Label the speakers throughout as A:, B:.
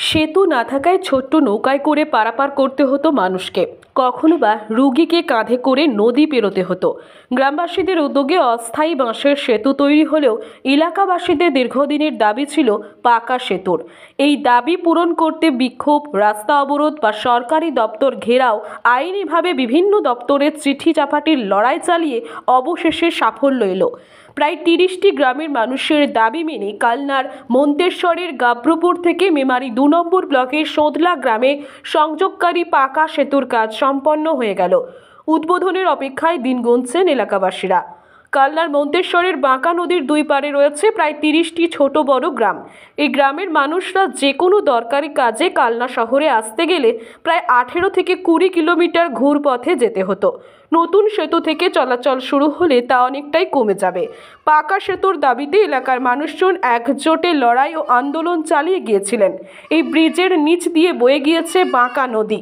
A: সেতু না থাকায় ছোট্ট নৌকায় করে পারাপার করতে হতো মানুষকে, কখনো বা রুগীকে কাঁধে করে নদী পেরোতে হতো। গ্রামবাসীদের উদ্যোগে অস্থায়ী বাঁশের সেতু তৈরি হলেও এলাকাবাসীদের দীর্ঘদিনের দাবি ছিল পাকা সেতুর। এই দাবি পূরণ করতে বিক্ষোভ, রাস্তা অবরোধ বা সরকারি দপ্তর ঘেরাও, আইনিভাবে বিভিন্ন দপ্তরের চিঠি চাপাটির লড়াই চালিয়ে অবশেষে সাফল্য এলো। প্রায় 30টি গ্রামের মানুষের দাবি মেনে কালনার মন্তেশ্বরের গাব্রপুর থেকে মেমারি 2 নম্বর ব্লকের সোদলা গ্রামে সংযোগকারী পাকা সেতুর কাজ সম্পন্ন হয়ে গেল। উদ্বোধনের অপেক্ষায় দিন গুনছেন এলাকাবাসীরা। কালনার মন্তেশ্বরের বাঁকা নদীর দুই পারে রয়েছে প্রায় 30টি ছোট বড় গ্রাম। এই গ্রামের মানুষরা যে কোনো দরকারি কাজে কালনা শহরে আসতে গেলে প্রায় 18 থেকে 20 কিলোমিটার ঘুরপথে যেতে হতো। নতুন সেতু থেকে চলাচল শুরু হলে তা অনেকটাই কমে যাবে। পাকা সেতুর দাবিতে এলাকার মানুষজন একজোটে লড়াই ও আন্দোলন চালিয়ে গিয়েছিলেন। এই ব্রিজের নিচ দিয়ে বয়ে গিয়েছে বাঁকা নদী।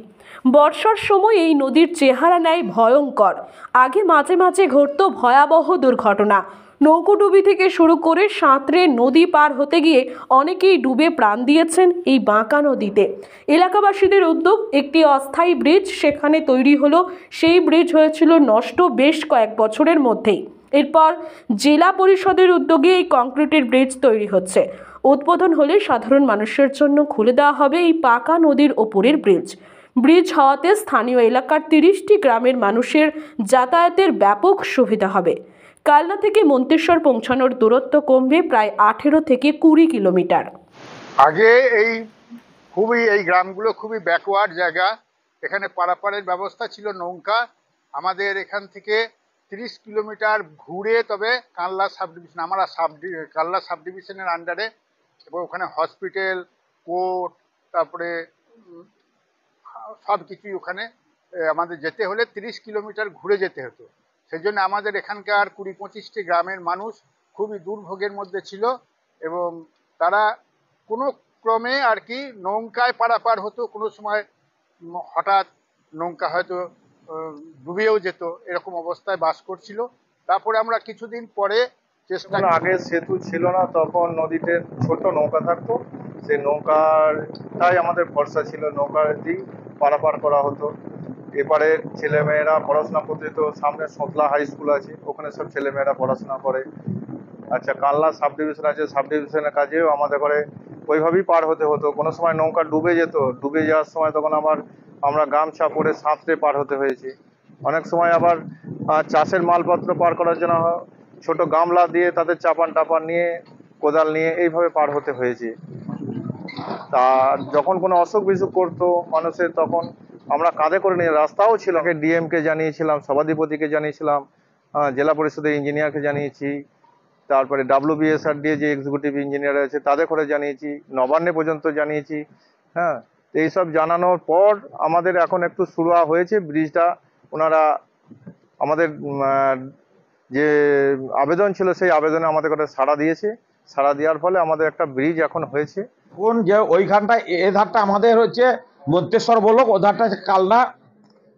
A: বর্ষার সময় এই নদীর চেহারা নেয় ভয়ঙ্কর। আগে মাঝে মাঝে ঘটত ভয়াবহ দুর্ঘটনা। নৌকোডুবি থেকে শুরু করে সাঁতরে নদী পার হতে গিয়ে অনেকেই ডুবে প্রাণ দিয়েছেন এই বাঁকা নদীতে। এলাকাবাসীদের উদ্যোগ একটি অস্থায়ী ব্রিজ সেখানে তৈরি হলো। সেই ব্রিজ হয়েছিল নষ্ট বেশ কয়েক বছরের মধ্যেই। এরপর জেলা পরিষদের উদ্যোগে এই কংক্রিটের ব্রিজ তৈরি হচ্ছে। উদ্বোধন হলে সাধারণ মানুষের জন্য খুলে দেওয়া হবে এই পাকা নদীর ওপরের ব্রিজ। ব্রিজ হওয়াতে স্থানীয় এলাকার 30টি গ্রামের মানুষের যাতায়াতের ব্যাপক সুবিধা হবে। কালনা থেকে মন্তেশ্বর পৌঁছানোর দূরত্ব কমবে প্রায় 18 থেকে 20 কিলোমিটার।
B: আগে এই গ্রামগুলো খুবই ব্যাকওয়ার্ড জায়গা। এখানে পারাপারের ব্যবস্থা ছিল নৌকা। আমাদের এখান থেকে 30 কিলোমিটার ঘুরে তবে কালনা সাব ডিভিশন, আমরা কালনা সাব ডিভিশনের আন্ডারে, এবং ওখানে হসপিটাল, কোর্ট, তারপরে সব কিছুই ওখানে আমাদের যেতে হলে 30 কিলোমিটার ঘুরে যেতে হতো। সেই জন্য আমাদের এখানকার 20-25টি গ্রামের মানুষ খুবই দুর্ভোগের মধ্যে ছিল, এবং তারা কোনো ক্রমে আর কি নৌকায় পারাপার হতো। কোনো সময় হঠাৎ নৌকা হয়তো ডুবেও যেত, এরকম অবস্থায় বাস করছিল। তারপরে আমরা কিছুদিন পরে চেষ্টা,
C: আগে সেতু ছিল না, তখন নদীতে ছোট নৌকা থাকতো। সেই নৌকাটাই আমাদের ভরসা ছিল, নৌকার দিয়ে পারাপার করা হতো। এপারে ছেলেমেয়েরা পড়াশোনা করতে যেত। সামনে সোদলা হাই স্কুল আছে, ওখানে সব ছেলেমেয়েরা পড়াশোনা করে। আচ্ছা, কালনা সাব ডিভিশন আছে, সাব ডিভিশনের কাজেও আমাদের ঘরে ওইভাবেই পার হতে হতো। কোনো সময় নৌকা ডুবে যেত, ডুবে যাওয়ার সময় তখন আমরা গামছা পরে সাঁতরে পার হতে হয়েছে। অনেক সময় আবার চাষের মালপত্র পার করার জন্য ছোট গামলা দিয়ে তাদের চাপান টাপান নিয়ে, কোদাল নিয়ে এইভাবে পার হতে হয়েছে। তা যখন কোনো অসুখ বিসুখ করতো মানুষের, তখন আমরা কাঁধে করে নিয়ে, রাস্তাও ছিল, ডিএমকে জানিয়েছিলাম, সভাধিপতিকে জানিয়েছিলাম, জেলা পরিষদের ইঞ্জিনিয়ারকে জানিয়েছি, তারপরে WBSRD যে এক্সিকিউটিভ ইঞ্জিনিয়ার আছে তাদের করে জানিয়েছি, নবান্নে পর্যন্ত জানিয়েছি। হ্যাঁ, এইসব জানানোর পর আমাদের এখন একটু শুরু হয়েছে ব্রিজটা। ওনারা আমাদের যে আবেদন ছিল সেই আবেদনে আমাদের কাছে সাড়া দিয়েছে। সাড়া দেওয়ার ফলে আমাদের একটা ব্রিজ এখন হয়েছে।
D: কোন যে ওইখানটা, এ ধারটা আমাদের হচ্ছে মন্তেশ্বর ব্লক, ও ধারটা কালনা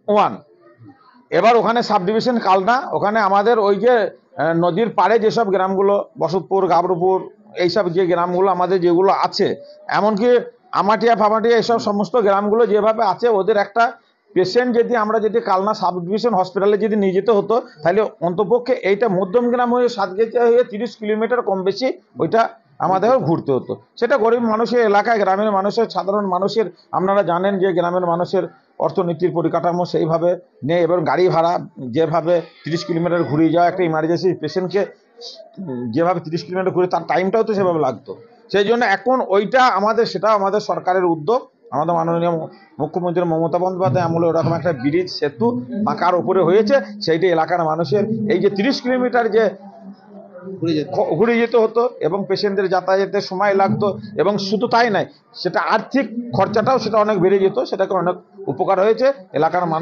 D: 1। এবার ওখানে সাব ডিভিশন কালনা, ওখানে আমাদের ওই যে নদীর পাড়ে যেসব গ্রামগুলো, বসতপুর, গাবরপুর, এইসব যে গ্রামগুলো আমাদের যেগুলো আছে, এমনকি আমাটিয়া ফামাটিয়া, এইসব সমস্ত গ্রামগুলো যেভাবে আছে, ওদের একটা পেশেন্ট আমরা যদি কালনা সাব ডিভিশন হসপিটালে যদি নিয়ে যেতে হতো, তাহলে অন্তপক্ষে এইটা মধ্যম গ্রাম হয়ে সাতগেছিয়া হয়ে 30 কিলোমিটার কম বেশি ওইটা আমাদের ঘুরতে হতো। সেটা গরিব মানুষের এলাকায়, গ্রামের মানুষের, সাধারণ মানুষের, আপনারা জানেন যে গ্রামের মানুষের অর্থনীতির পরিকাঠামো সেইভাবে নেই, এবং গাড়ি ভাড়া যেভাবে 30 কিলোমিটার ঘুরে যাওয়া একটা ইমার্জেন্সি পেশেন্টকে যেভাবে 30 কিলোমিটার ঘুরে, তার টাইমটাও তো সেভাবে লাগতো। সেই জন্য এখন ওইটা সেটা আমাদের সরকারের উদ্যোগ। আমাদের মাননীয় মুখ্যমন্ত্রী মমতা বন্দ্যোপাধ্যায় আমলে ওরকম একটা ব্রিজ সেতু বাঁকার উপরে হয়েছে। সেইটা এলাকার মানুষের এই যে 30 কিলোমিটার যে ঘুরে যেতে হতো এবং পেশেন্টদের যাতায়াতের সময় লাগতো, এবং শুধু তাই নয়, সেটা আর্থিক খরচাটাও সেটা অনেক বেড়ে যেত, সেটাকে অনেক উপকার হয়েছে এলাকার মানুষ।